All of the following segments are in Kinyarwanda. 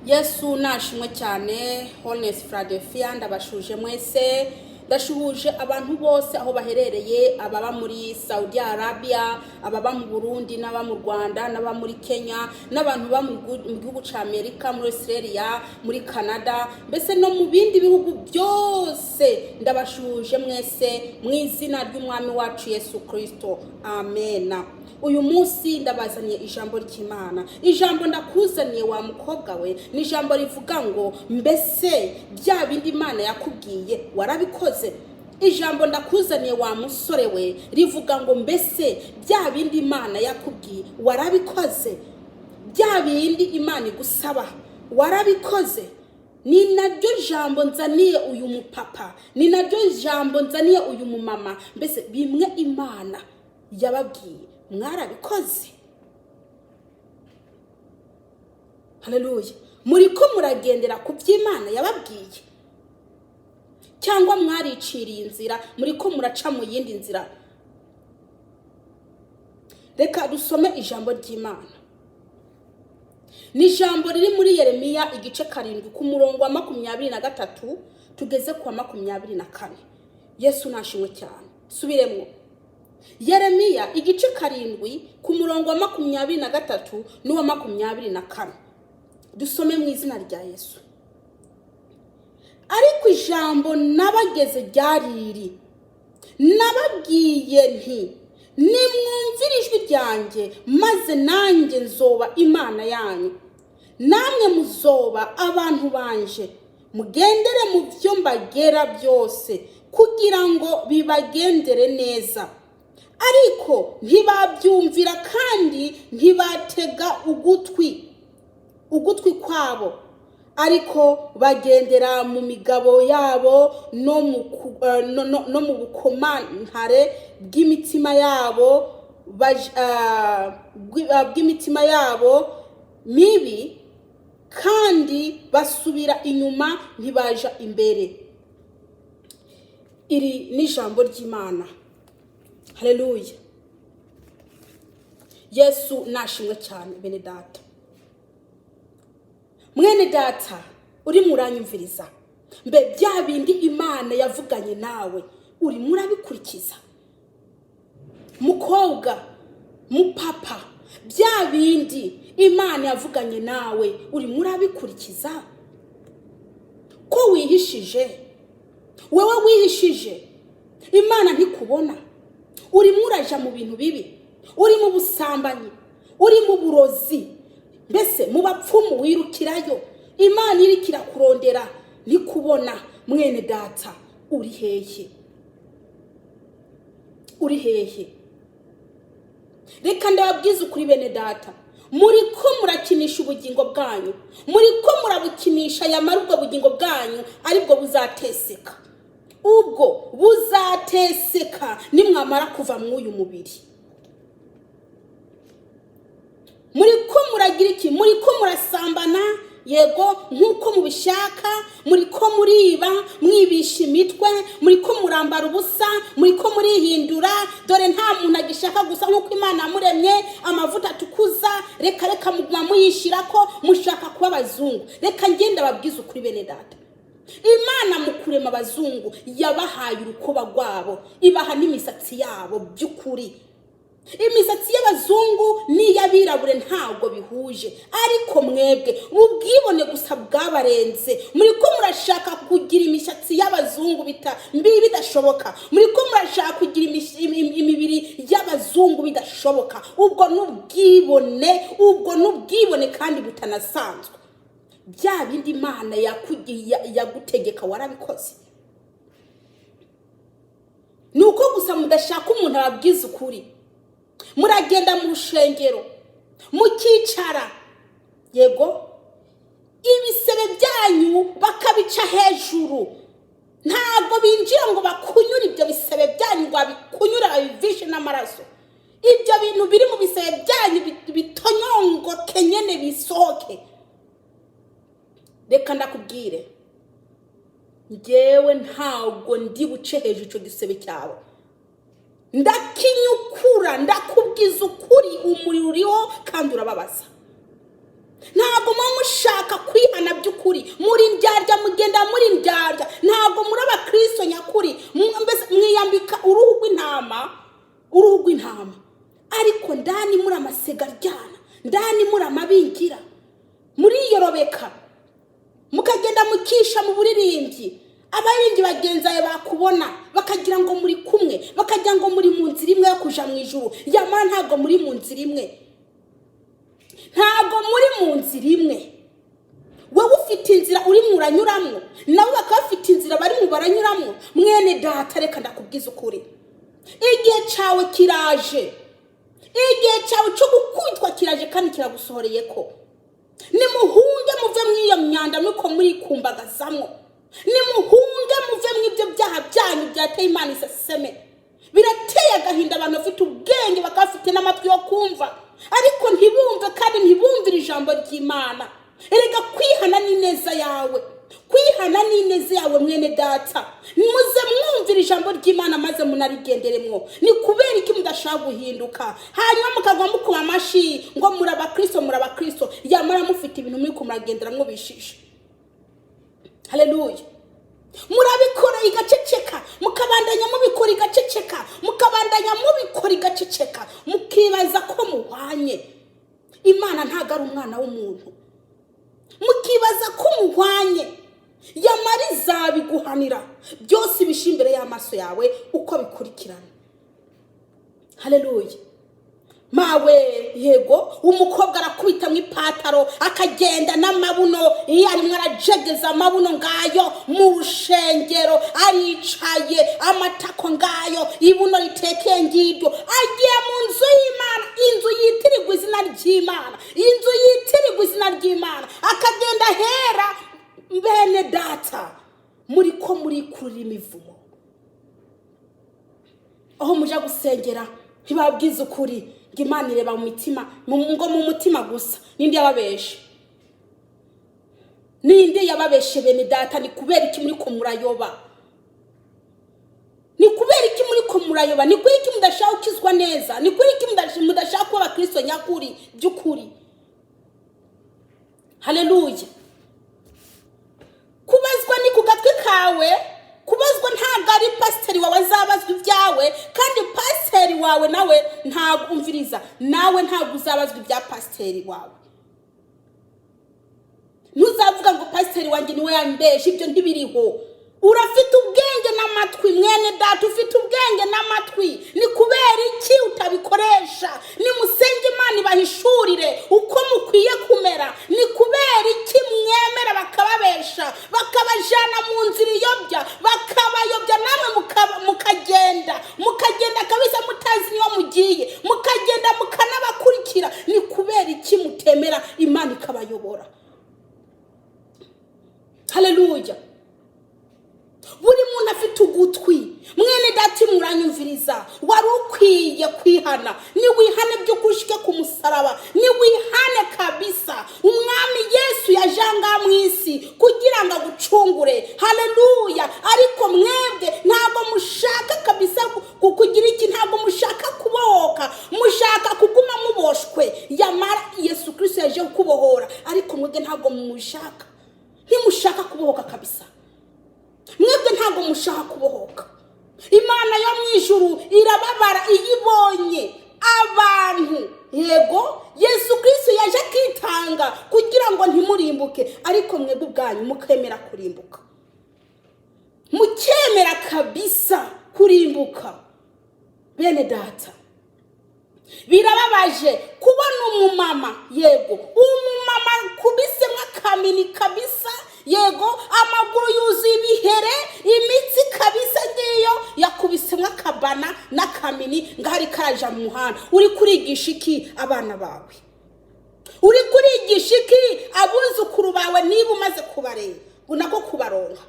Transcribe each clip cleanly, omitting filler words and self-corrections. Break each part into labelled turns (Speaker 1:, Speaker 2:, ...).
Speaker 1: Yesu nashimwe cyane. Honest Philadelphia ndabashuje mwese, ndashuhuje abantu bose aho baherereye, ababa muri Saudi Arabia, ababa mu Burundi, n'aba mu Rwanda, n'aba muri Kenya, n'abantu ba mu gihugu ca Amerika, muri Australia, muri Canada, mbese no mu bindi bihugu byose. Ndabashuje mwese mu izina ry'umwami wacu Yesu Kristo, amen. Uyu munsi ndabazaniye ijambo ry'Imana. Ijambo ndakuzaniye wa mukobwa we ni ijambo rivuga ngo mbese bya bindi Imana yakubwiye warabikoze. Ijambo ndakuzaniye wa musore we rivuga ngo mbese bya bindi Imana yakubwiye warabikoze. Bya bindi Imana igusaba warabikoze. Ni naryo jambo nzaniye uyu mupapa, ni naryo jambo nzaniye uyu mumama. Mbese bimwe Imana yababwiye mwarabikoze. Haleluya. Muriko muragendera ku by'Imana yababwiye, cyangwa mwariciriye inzira muriko muraca mu yindi nzira? Reka dusome ijambo ry'Imana. Ni ijambo riri muri Yeremiya igice 7 ku murongo wa 23 tugeze ku 24. Yesu nashimwe cyane. Subiremo. Yeremiya igice 7 ku murongo wa 23 n'uwa 24. Dusome mu izina rya Yesu. Ariko ijambo nabageze ryariri, nababwiye nti nimwumvire ijwi ryanjye, maze nanjye nzoba Imana yanyu, namwe muzoba abantu banje. Mugendere mu byo mbagera byose kugira ngo bibagendere neza. Ariko ntibabyumvira kandi ntibatega ugutwi kwabo, ariko bagendera mu migabo yabo no mu bukomantare bw'imitima yabo mibi, kandi basubira inyuma ntibaja imbere. Iri ni ijambo ry'Imana. Haleluya. Yesu nashimwe cyane. Bene data, mwene data uri muranyumviriza, mbe bya bindi Imana yavuganye nawe uri murabikurikiza? Mukobwa, mupapa, bya bindi Imana yavuganye nawe uri murabikurikiza? Ko wihishije, wewe wihishije, Imana ntikubona. Uri muraja mu bintu bibi, uri mu busambanyi, uri mu burozi, mbese mu bapfumu wirukirayo. Imana irikira kurondera ntikubona. Mwene data uri hehe? Uri hehe? Reka ndababwiza ukuri bene data, muriko murakinisha ubugingo bwanyu, muriko murabukinisha yamara ubwo bugingo bwanyu aribwo buzateseka. Ubwo buzateseka nimwamara kuva mu uyu mubiri. Muriko muragira iki? Muriko murasambana, yego, nkuko mubishaka, muriko muriba, mwibisha imitwe, muriko murambara ubusa, muriko murihindura, dore nta muntu agishaka gusa nkuko Imana yamuremye, amavuta atukuza, reka muguma muyishirako, mushaka kuba abazungu. Reka ngenda babwiza ukuri bene data, Imana mu kurema abazungu yabahaye urukoba rwabo, ibaha n'imisatsi yabo by'ukuri. Imisatsi y'abazungu n'iy'abirabure ntabwo bihuje, ariko mwebwe ubwibone gusa bwabarenze. Muriko murashaka kugira imishatsi y'abazungu bidashoboka, muriko murashaka kugira imibiri y'abazungu bidashoboka. Ubwo n'ubwibone kandi butanasanzwe. Bya bindi Imana yagutegeka warabikoze. Nuko gusa mudashaka umuntu ababwiza ukuri. Muragenda mu rushengero mukicara, yego, ibisebe byanyu bakabica hejuru. Ntabwo binjira ngo bakunyura ibyo bisebe byanyu, ngo babikunyura babivishe n'amaraso. Ibyo bintu biri mu bisebe byanyu bitonyongoke nyene bisohoke. Reka ndakubwire, njyewe ntabwo ndi buce hejuru ico gisebe cyawe. Ndakinyukura, ndakubwiza ukuri, umuriro uriho kandi urababaza. Ntabwo mushaka kwihana ukuri, muri ndyarya, mugenda muri ndyarya, ntabwo muri abakristo nyakuri, mbese mwiyambika uruhu rw'intama, ariko ndani muri amasegaryana, ndani muri amabingira, muri yorobeka, mukagenda mukisha mu buririmbyi, abaririmbyi bagenzaye bakubona bakagira ngo muri kumwe, bakagira ngo muri mu nzira imwe yo kuja mu ijuru, yamara ntabwo muri mu nzira imwe, ntabwo muri mu nzira imwe. Wowe ufite inzira uri muranyuramo, nabo bakaba bafite inzira bari mu baranyuramo. Mwene data, reka ndakubwiza ukuri, igihe cyawe kiraje, igihe cyawe cyo gukubitwa kiraje kandi kiragusohoreye ko. Nimuhunge muve mw'iyo myanda nuko muri kumbagazamo, nimuhunge muve mw'ibyo byaha byanyu byateye Imana iseseme. Birateye agahinda abantu bafite ubwenge bakaba bafite n'amatwi yo kumva, ariko ntibumve kandi ntibumvire ijambo ry'Imana. Erega kwihana n'ineza yawe, kwihana n'ineza yawe mwene data, muze mwumvire ijambo ry'Imana maze munarigenderemwo. Ni kubera iki mudashaka guhinduka, hanyuma mukagwa mukuba amashi ngo muri abakristo, yamara mufite ibintu muri kumuragenderamwo bishishe. Haleluya. Murabikora igaceceka, mukabandanya mubikora igaceceka, mukabandanya mubikora igaceceka, mukibaza ko muhwanye. Imana ntago ari umwana w'umuntu, mukibaza ko muhwanye, yamara izabiguhanira byose bisha imbere y'amaso yawe uko bikurikirana. Haleluya. Mawe yego, umukobwa arakubita mu ipataro akagenda n'amabuno, iyo arimo arajegeza amabuno ngayo mu rushengero, aricaye amatako ngayo, ibuno ritekeye ngiryo, agiye mu nzu y'Imana, inzu yitirirwa izina ry'Imana, inzu yitirirwa izina ry'Imana, akagenda hera. Bene data, muri ko muri kurira imivumo, aho muja gusengera ntibabwiza ukuri. Imana ireba mu mitima, ngo mu mutima gusa. Ninde yababeshe? Ninde yababeshe bene data? Ni kubera iki muri ko murayoba? Ni kubera iki muri ko murayoba? Ni kubera iki mudashaka ukizwa neza? Ni kubera iki mudashaka kuba abakristo nyakuri by'ukuri? Haleluya. Kubazwa ni ku gatwe kawe, kubazwa ntabwo ari pasiteri wawe azabazwa ibyawe, kandi pasiteri wawe nawe ntabwo umviriza, nawe ntabwo uzabazwa ibya pasiteri wawe. Ntuzavuga ngo pasiteri wanjye niwe yambeshe, ibyo ntibiriho. Urafite ubwenge n'amatwi mwene data, ufite ubwenge n'amatwi. Ni kubera iki utabikoresha? Nimusenge Imana ibahishurire uko mukwiye kumera. Ni kubera iki mwemera bakababesha, bakabajana mu nzira iyobya, bakabayobya namwe mukagenda kabisa mutazi niyo mugiye, mukagenda mukanabakurikira. Ni kubera iki mutemera Imana ikabayobora? Haleluya. Buri muntu afite ugutwi. Mwene data muranyumviriza, wari ukwiye kwihana. Ni wihane byo kushike ku musaraba, ni wihane kabisa. Umwami Yesu yajanga mu isi kugira ngo agucungure. Haleluya. Ariko mwebwe ntabwo mushaka kabisa kukugira iki, ntabwo mushaka kubohoka, mushaka kuguma muboshwe. Yamara Yesu Kristo yaje kubohora, ariko mwebwe ntabwo mushaka. Ntimushaka kubohoka kabisa. Mwebwe ntabwo mushaka kubohoka. Imana yo mu ijuru irababara iyibonye abantu. Yego, Yesu Kristo yaje kwitanga kugira ngo ntimurimbuke, ariko mwebwe ubwanyu mukemera kurimbuka, mukemera kabisa kurimbuka. Bene data, birababaje kubona umumama, yego, umumama kubise mwakamini kabisa, yego, amaguru yuzuye ibihere, imitsi kabisa ngiyo yakubise mwakabana n'akamini ngari kaja mu muhanda. Uri kurigisha iki abana bawe? Uri kurigisha iki abuzukuru bawe niba umaze kubarera unako kubaronka?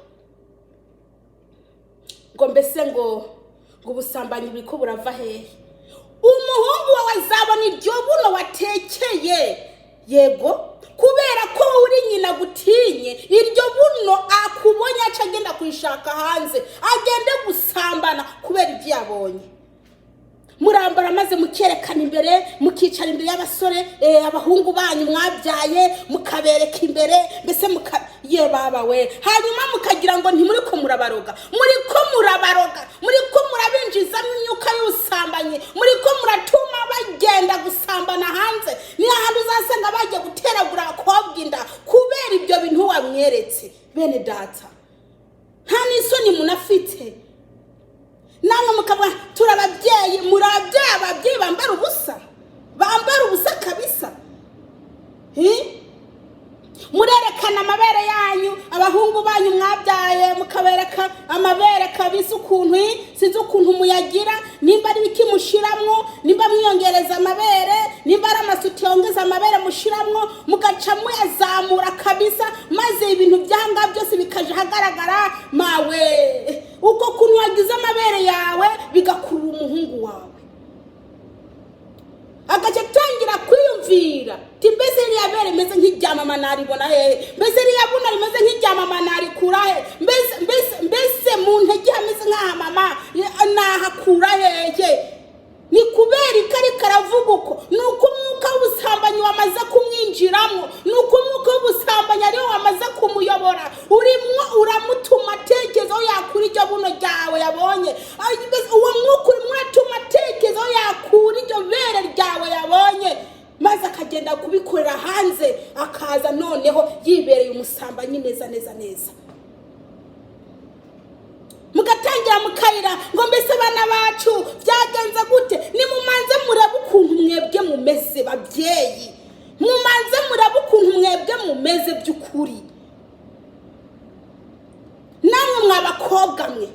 Speaker 1: Ngo mbese ngo ubusambanyi biko burava hehe? Umuhungu wawe azabona iryo buno watekeye, yego, kubera ko uri nyina gutinye, iryo buno akubonye acagenda kwishaka hanze, agende gusambana kubera ibyo yabonye. Murambara maze mukerekana imbere, mukicara imbere y'abasore, abahungu banyu mwabyaye, mukabereka imbere, mbese ye baba we, hanyuma mukagira ngo ntimuri ko murabaroga, muri ko murabaroga, muri ko murabinjizamo imyuka y'ubusambanyi, muri ko muratuma bagenda gusambana hanze. Ni hahandi uzasanga bagiye guteragura abakobwa inda kubera ibyo bintu wamweretse. Bene data, nta n'isoni munafite. Namwe mukavuga turababyeyi, murabyeyi, ababyeyi bambara ubusa kabisa. Murerekana amabere yanyu, abahungu banyu mwabyaye mukabereka amabere kabisa ukuntu sinzi ukuntu muyagira, nimba ari biki mushiramwo, nimba mwiyongereza amabere, nimba ari amasuti yongeza amabere mushiramwo, mugaca muyazamura kabisa, maze ibintu byanga byose bikaje hagaragara. Mawe uko kuntu wagize amabere yawe bigakurura umuhungu wawe, agace tangira kwiyumvira mbese iriya bere imeze nk'iryamama naribona hehe, mbese iriya buna rimeze nk'iryamama narikura he, mbese mu ntege hameze nk'aha mama nahakura hehe. Ni kubera ikari karavuga uko, nuko umwuka w'ubusambanyi wamaze kumwinjiramo, nuko umwuka w'ubusambanyi ariwo wamaze kumuyobora, urimo uramutuma atekerezaho yakura iryo buno ryawe yabonye. Uwo mwuka urimo uratuma atekerezaho yakura iryo bere ryawe yabonye, maze akagenda kubikorera hanze, akaza noneho yibereye umusambanyi neza. Mugatangira mukayira ngo mbese bana bacu byagenze gute. Nimumanze murebe ukuntu mwebwe mumeze babyeyi, mumanze murebe ukuntu mwebwe mumeze by'ukuri. Namwe mwabakobwa mwe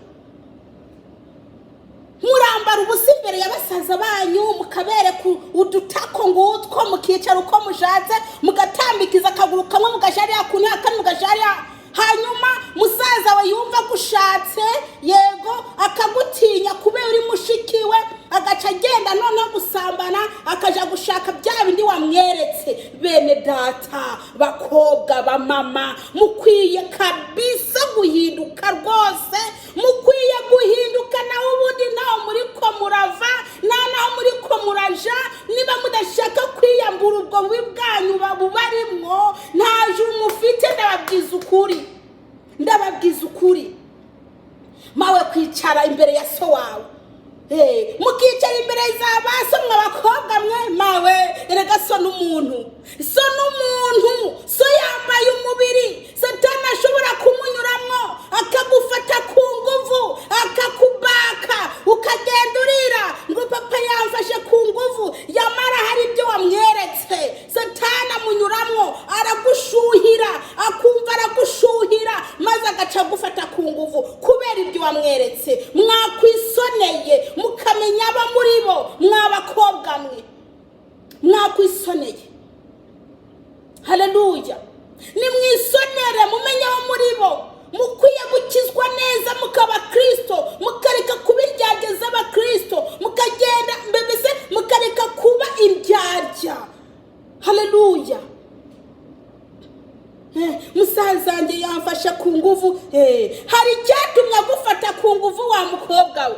Speaker 1: murambara ubusa imbere y'abasaza banyu, mukabereka udutako ngutwo, mukicara uko mushatse, mugatambikiza akaguru kamwe mugashariya ku ntaka mugashariya, hanyuma musaza we yumva gushatse yego akagutinya kubera uri mushikiwe, agaca agenda noneho gusambana, akaja gushaka bya bindi wamweretse. Bene data, bakobwa ba mama, mukwiye kabisa guhinduka rwose, mukwiye guhinduka. Naho ubundi naho muri ko murava, naho muri ko muraja, niba mudashaka kwiyambura ubwo bubi bwanyu babubarimwo, nta juru mufite. Ndababwiza ukuri, mawe kwicara imbere ya so wawe, mukicara imbere za baso mw'abakobwa mwe, mawe erega so n'umuntu, so yambaye umubiri. Satani ashobora kumunyuramwo akagufata ku nguvu, akakubaka, ukagenda urira ngo papa yamfashe ku nguvu, yamara hari ibyo wamweretse. Satani amunyuramwo aragushuhira, akumva aragushuhira, maze agaca gufata ku nguvu kubera ibyo wamweretse. Mwakwisoneye mukamenya aba muri bo, mw'abakobwa mwe mwakwisoneye. Haleluya. Nimwisonere mumenye abo muri bo, mukwiye gukizwa neza mukaba Kristo, mukareka kuba indyarya z'abakristo, mukagenda mbese mukareka kuba indyarya. Haleluya. Musazange yamfasha ku nguvu, hari icyatumye agufata ku nguvu wa mukobwa we,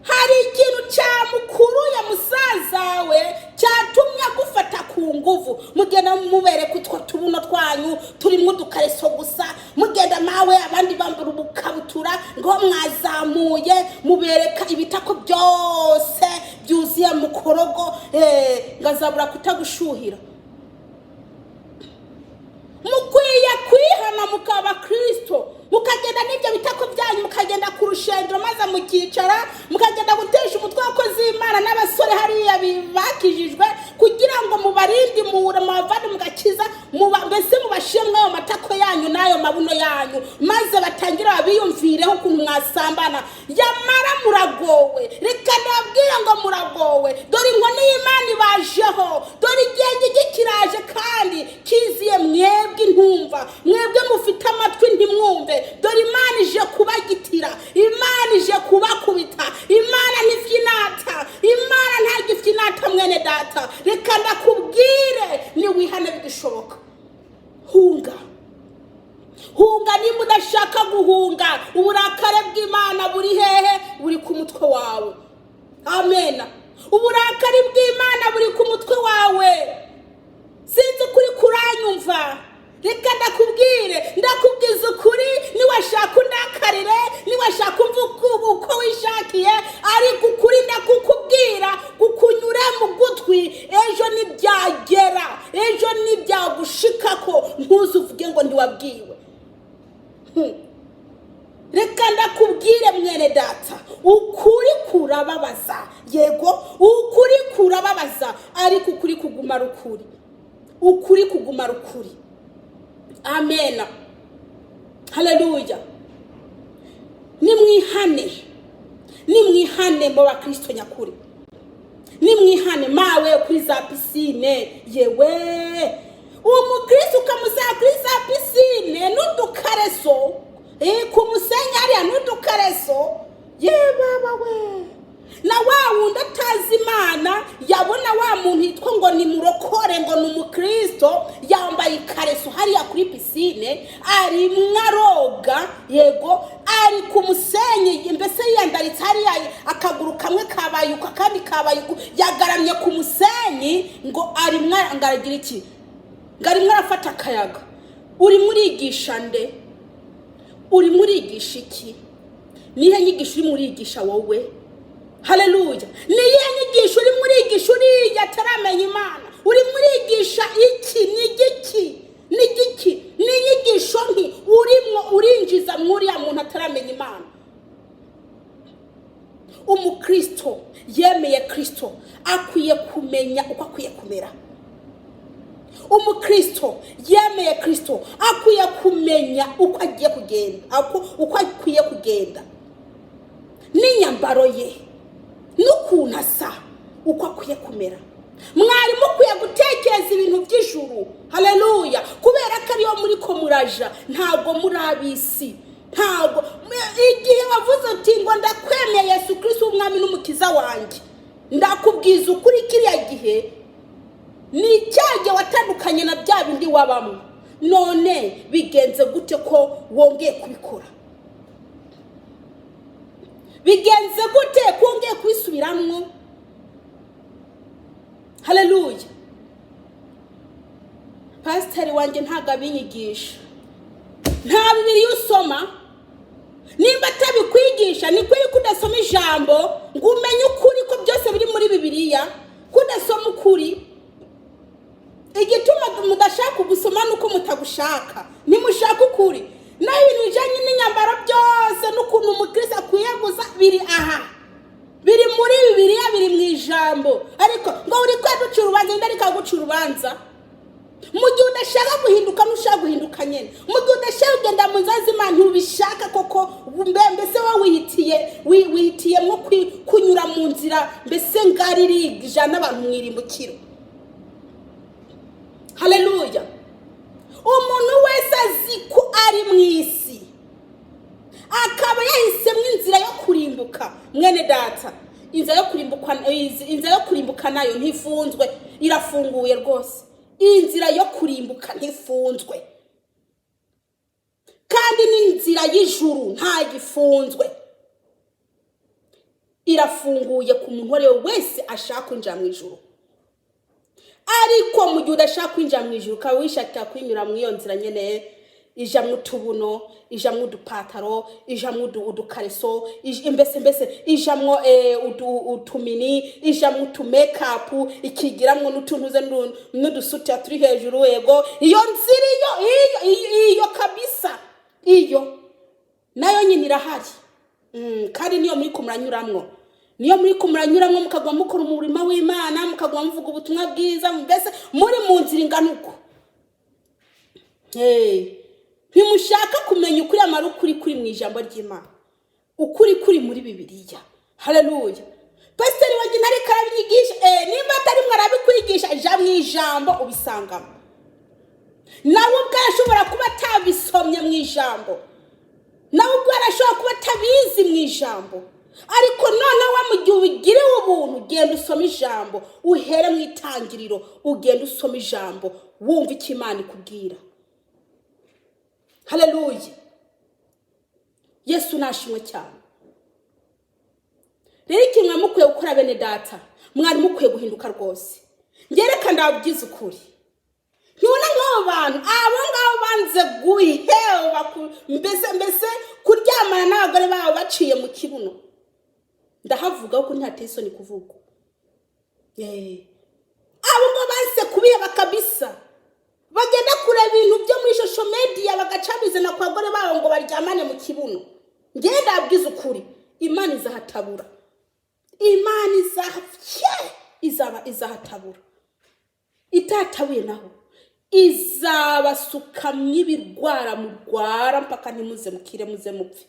Speaker 1: hari ikintu cyamukuruye musaza we cyatumye agufata ku nguvu. Mugenda mubereka utwo tubuno twanyu turimo udukareso gusa, mugenda mawe abandi bambara ubukabutura ngo mwazamuye, mubereka ibitako byose byuzuye mukorogo, ngazabura kutagushuhira. Mukwiye kwihana mukaba Kristo, mukagenda n'ibyo bitako byanyu, mukagenda ku rushengero maze mukicara, mukagenda gutesha umutwe w'abakozi b'Imana n'abasore hariya bakijijwe, kugira ngo mubarinde muvane mugakiza, mbese mubashimwe ayo matako yanyu n'ayo mabuno yanyu, maze batangira babiyumvireho ukuntu mwasambana. Yamara muragowe, reka ndababwira ngo muragowe. Dore inkoni y'Imana ibajeho, dore igihe kiraje kandi kiziye mwebwe intumva, mwebwe mufite amatwi ntimwumve. Dore Imana ije kubagitira, Imana ije kubakubita, Imana ntivyinata, Imana ntagifyinata mwene data. Reka ndakubwire ni wihane bigishoboka. Hunga nimba udashaka guhunga, uburakare bw'Imana buri hehe? Buri ku mutwe wawe. Amen. Uburakari bw'Imana buri ku mutwe wawe. Sinzi kuri kuranyumva. Reka ndakubwire umbabarire niwe shaka umvuga uko wishakiye, ariko ukuri ndakukubwira kukunyure mu gutwi, ejo nibyagera, ejo nibyagushikako ntuzuvuge ngo ntiwabwiwe. Reka ndakubwire mwene data, ukuri kurababaza, yego ukuri kurababaza, ariko ukuri kuguma rukuri, ukuri kuguma rukuri. Amen, haleluya. Nimwihane mu bakristo nyakuri, nimwihane mawe kuri za pisine, yewe umukristo ukamusanga kuri za pisine n'udukareso, ku musenyi hariya n'udukareso, ye baba we, na wa wundi atazi Imana yabona wa muntu yitwa ngo ni murokore, ngo ni umukristo, yambaye ikareso hariya kuri pisine, ari mwaroga, yego ari ku musenyi, mbese yandaritse hariya akaguru kamwe kabayuka kandi kabayuka, yagaramye ku musenyi, ngo ari mwaragira iki, ngo ari mwarafata akayaga. Uri murigisha nde? Uri murigisha iki? Nihe nyigisho uri murigisha wowe? Haleluya. Niye nyigisho uri murigisha uri yataramenya Imana? Uri murigisha iki? Nigiki? Ni nyigisho nti urimo urinjiza muri ya muntu ataramenya Imana. Umukristo yemeye Kristo akwiye kumenya uko akwiye kumera. Umukristo yemeye Kristo akwiye kumenya uko agiye kugenda, uko akwiye kugenda, n'inyambaro ye n'ukuntu asa, uko akwiye kumera. Mwarimu ukwiye gutekereza ibintu by'ijuru, haleluya, kubera ko ariyo muri ko muraja, ntabwo muri abisi. Ntabwo igihe wavuze uti ngo ndakwemeye Yesu Kristo umwami n'umukiza wanjye, ndakubwiza ukuri kiriya gihe ni cyaje watandukanye na bya bindi wabamo. None bigenze gute ko wongeye kubikora? Bigenze gute ko wongeye kwisubiramwo? Haleluya. Pastor wanjye ntago abinyigisha, nta Bibiliya usoma. Nimba atabikwigisha ni kwiri kudasoma ijambo ngo umenye ukuri ko byose biri muri Bibiliya, kudasoma ukuri. Igituma mudashaka gusoma nuko mutagushaka, nimushaka ukuri. Na ibintu bijanye n'inyambaro byose n'ukuntu umukristo akwiye gusa biri aha, biri muri Bibiliya, biri mu ijambo. Ariko ngo uri kwaduca urubanza ndarika guca urubanza. Mu gihe udashaka guhinduka nushaka guhinduka nyene, mu gihe udashaka kugenda mu nzazi Imana ubishaka koko, mbese wihitiye mwo kunyura mu nzira mbese ngaririgija n'abantu mwirimbukiro. Haleluya. Umuntu wese azi ko ari mu isi akaba yahisemo inzira yo kurimbuka, mwene data, inzira yo kurimbuka nayo ntifunzwe, irafunguye rwose. Inzira yo kurimbuka ntifunzwe, kandi n'inzira y'ijuru nta gifunzwe, irafunguye ku muntu wese ashaka kwinjira mu ijuru. Ariko mu gihe udashaka kwinjira mu ijuru, ukaba wishakira kwinyura mu iyo nzira nyene, ijamwe utubuno, ijamwe udupataro, ijamwe udukareso, mbese ijamwe utumini, ijamwe utumekeup, ikigiramwe n'utuntuze n'udusuti turi hejuru, yego iyo nzira iyo kabisa, iyo nayo nyine irahari. Kandi niyo muri kumuranyuramwo, niyo muri kumuranyuramwo, mukagwa mukora umurimo w'Imana, mukagwa muvuga ubutumwa bwiza, mbese muri mu nzira inganuko. Ntimushaka kumenya ukuri amara ukuri mu ijambo ry'Imana, ukuri muri Bibiliya. Haleluya. Pastor wanjye ntari karabinyigisha, nimba atari mwarabikwigisha, ja mu ijambo ubisangamo. Nawe ubwo arashobora kuba atabisomye mu ijambo, nawe ubwo arashobora kuba atabizi mu ijambo, ariko none wa mu gihe ubigiriwe ubuntu, genda usoma ijambo, uhere mu itangiriro, ugenda usoma ijambo, wumva icyo Imana ikubwira. Haleluya. Yesu nashimwe cyane. Rero ikintu mukwiye gukora bene data, mwari mukwiye guhinduka rwose. Ngereka ndabwiza ukuri. Ntibona nk'abo bantu abo ngabo banze guhewa mbese kuri kuryamana n'abagore babo baciye mu kibuno. Ndahavuga ko ntateye isoni kuvuga. Abo ngo banse kubiheba kabisa. Bagenda kureba ibintu byo muri social media bagacabizana kwa bagore babo ngo baryamane mu kibuno. Ngenda abwiza ukuri, Imana izahatabura. Imana izahatabura. Itatabuye naho izabasukamye ibirwara murwara mpaka ntimuze mukire muze mupfe.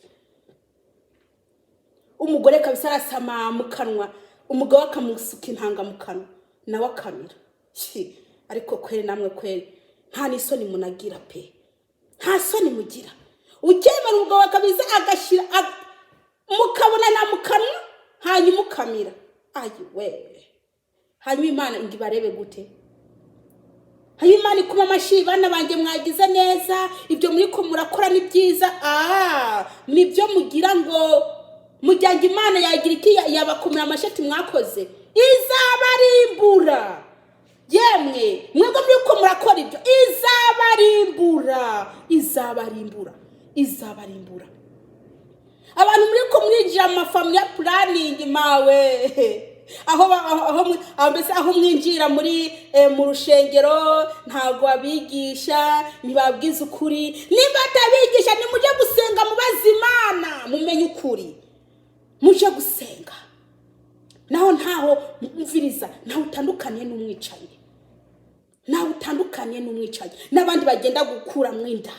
Speaker 1: Umugore kabisa arasama mu kanwa, umugabo akamusuka intanga mu kanwa nawe akamira. Ariko kwere namwe kwere nta nisoni munagira pe, nta soni mugira. Ukemera umugabo kabisa agashira mukabona na mu kanwa hanyuma ukamira. Ayiwe, hanyuma Imana ingibarebe gute? Hanyuma Imana ikuma amashi bana banjye mwagize neza, ibyo muri ko murakora ni byiza. Nibyo mugira ngo mujyange Imana yagira iki yabakumira amashati mwakoze, izabarimbura. Yemwe mwebwe muri ko murakora ibyo, izabarimbura. Abantu muri ko mwijira amafamily planning mawe. Aho mwinjira muri mu rushengero ntago abigisha ntibabwiza ukuri. Niba atabigisha nimuje gusenga mubaza Imana mumenye ukuri. Muje gusenga. Naho ntaho mviriza, naho utandukaniye n'umwicaye. N'abandi bagenda gukura mwinda.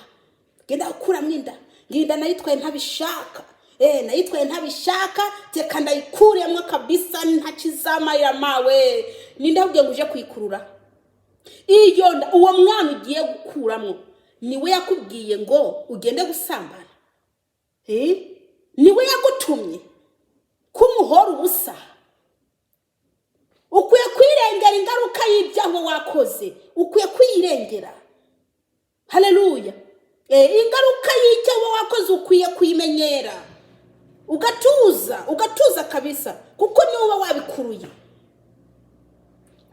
Speaker 1: Nginda nayitwaye ntabishaka. Nayitwaye ntabishaka teka ndayikuremwe kabisa ntakizamarira mawe. Nindabwiye ngo uje kwikurura. Iyo uwo mwana ugiye gukuramo niwe yakubwiye ngo ugende gusambana. Niwe yagutumye kumuhora ubusa. Ukwiye kwirengera ingaruka y'ibyaho wakoze. Ukwiye kwirengera. Haleluya. Ingaruka y'icyaho wakoze ukwiye kuyimenyera. Ugatuza kabisa kuko niwe wabikuruye.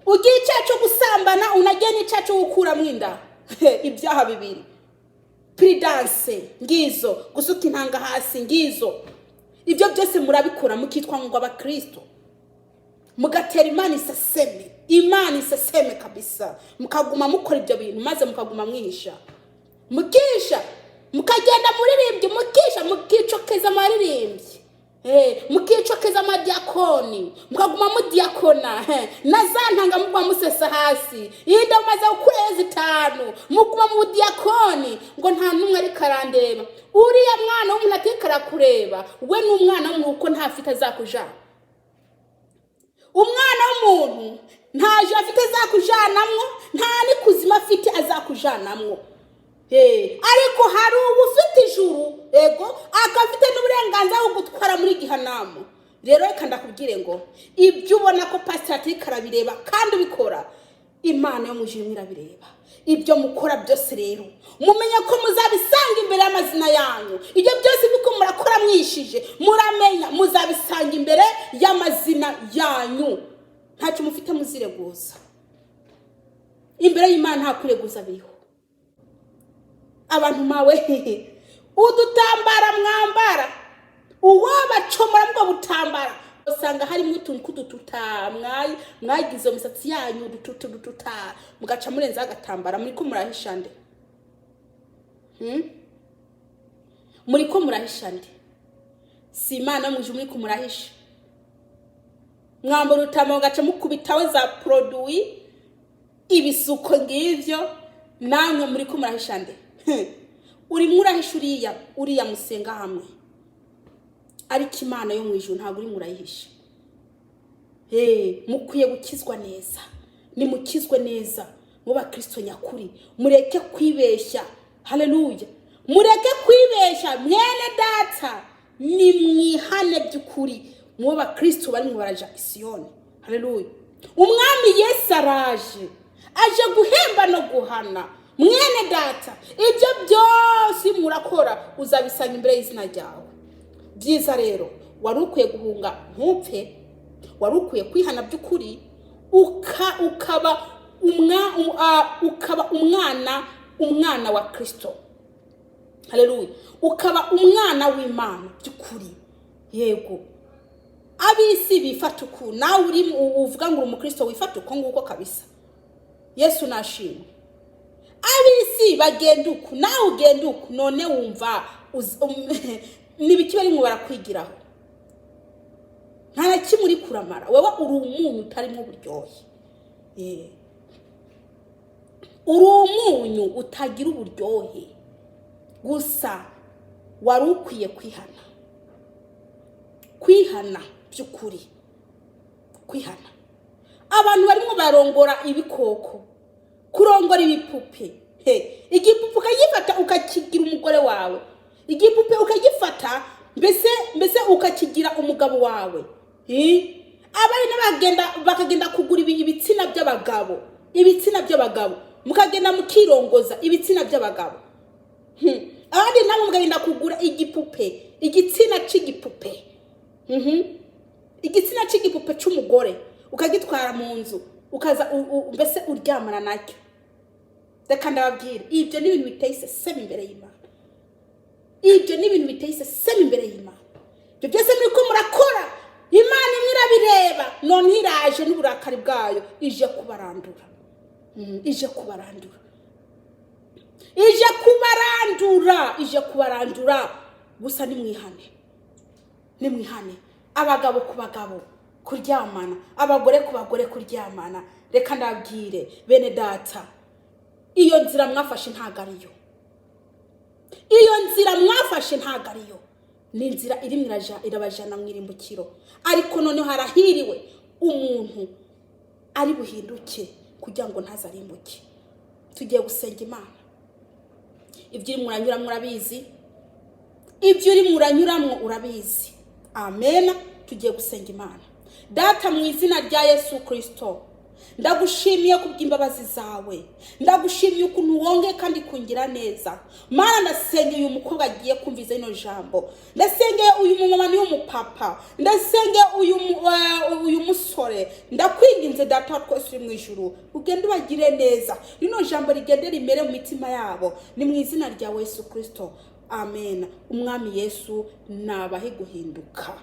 Speaker 1: Ugiye icyaha gusambana unagiye n'icyaha cyo gukura mwinda. Ibyaha bibiri. Prudence ngizo, gusuka intanga hasi ngizo. Ibyo byose murabikora mukitwa ngo abakristo. Mugatera Imana isaseme kabisa. Mukaguma mukora ibyo bintu maze mukaguma mwihisha. Mukagenda muririmbye mukicokeza amaririmbye. Mukicokeza amadiakoni. Mukaguma mudiakona. Nazantanga mugwa musesa hasi. Yinda maze ukwezi 5 mukuma mu diakoni ngo nta numwe ari karandeba. Uriya mwana w'umuntu atikara kureba. We n'umwana w'umuntu ntafite azakujana. Umwana w'umuntu ntaje afite azakujanamwo, nta ni kuzima afite azakujanamwo. Ariko hari ubufite ijuru akafite n'uburenganzira bwo gutwara muri gihanamo. Rero reka ndakubwire ngo ibyo ubona ko pastor atikara kandi ubikora, Imana yo mujuru irabireba. Ibyo mukora byose rero mumenye ko muzabisanga imbere y'amazina yanyu. Ibyo byose biko murakora mwishije muramenya muzabisanga imbere y'amazina yanyu. Ntacyo mufite muzireguza imbere y'Imana, nta kureguza biriho. Abantu mawe udutambara mwambara uwo bacomora mbwo butambara usanga harimo utuntu kudututa mwagize umusatsi yanyu dututa mugaca murenza agatambara. Muri ko murahisha nde? Muri ko murahisha nde? Si Imana muje muri ko murahisha. Mwambara utama mugaca mukubitawe za produit ibisuko ngivyo, namwe muri ko murahisha nde? Uri murahisha uriya musenga hamwe. Ariko Imana yo mwijuru ntabwo uri murayihisha. Mukwiye gukizwa neza. Nimukizwe neza mu bakristo nyakuri. Mureke kwibeshya. Haleluya. Mureke kwibeshya mwene data. Ni mwihane by'ukuri mu bakristo bari mu baraja Isiyoni. Haleluya. Umwami Yesu araje. Aje guhemba no guhana. Mwene data, ibyo byose murakora uzabisanga imbere y'izina ryawe. Byiza rero warukwiye guhunga ntupfe, warukwiye kwihana by'ukuri ukaba umwana wa Kristo. haleluya, ukaba umwana w'Imana by'ukuri. Yego abisi bifata uku, nawe uri uvuga ngo umukristo wifata uko nguko kabisa. Yesu nashimwe. Abisi bagenda uku, nawe ugenda uku, none wumva nibiki bari mu barakwigiraho. Nta kimuri kuramara, wewe uri umunyu utarimo uburyohe. Uri umunyu utagira uburyohe, gusa wari ukwiye kwihana by'ukuri, kwihana. Abantu barimo barongora ibikoko, kurongora ibipupe. Igipupe ukagifata ukakigira umugore wawe, igipupe ukagifata mbese ukakigira umugabo wawe. Abari bakagenda kugura ibitsina by'abagabo, mukagenda mukirongoza ibitsina by'abagabo. Abandi nabo mugenda kugura igitsina cy'igipupe. Igitsina cy'igipupe cy'umugore ukagitwara mu nzu, ukaza mbese uryamana nacyo. Reka ndababwira, ibyo ni ibintu biteye iseseme imbere y'Imana. Ibyo ni ibintu biteye iseseme imbere y'Imana. Ibyo byose muriko murakora, Imana imwe irabireba, none iraje n'uburakari bwayo ije kubarandura. Ije kubarandura. Gusa nimwihane. Abagabo ku bagabo kuryamana, abagore ku bagore kuryamana. Reka ndabwire bene data, iyo nzira mwafashe ntago ariyo. Ni inzira irimo irabajana mu irimbukiro. Ariko none harahiriwe umuntu ari buhinduke kugira ngo ntazarimbuke. Tugiye gusenga Imana. Ibyo uri muranyuramwe urabizi. Amen. Tugiye gusenga Imana. Data, mu izina rya Yesu Kristo, ndagushimiye kubw'imbabazi zawe, ndagushimiye ukuntu wonge kandi kungira neza. Mana, ndasengeye uyu mukobwa agiye kumviza ino jambo, ndasengeye uyu mumama n'umupapa, ndasengeye uyu musore. Ndakwinginze Data twese uri mu ijuru, ugende ubagire neza, rino jambo rigende rimere mu mitima yabo. Ni mu izina rya Yesu Kristo. Amen. Umwami Yesu nabahe guhinduka.